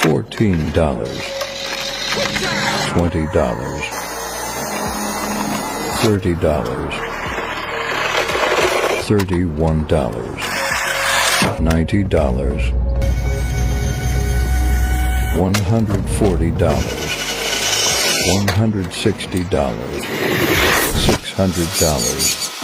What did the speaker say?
$14, $20, $30, $31, $90, $140, $160, $600,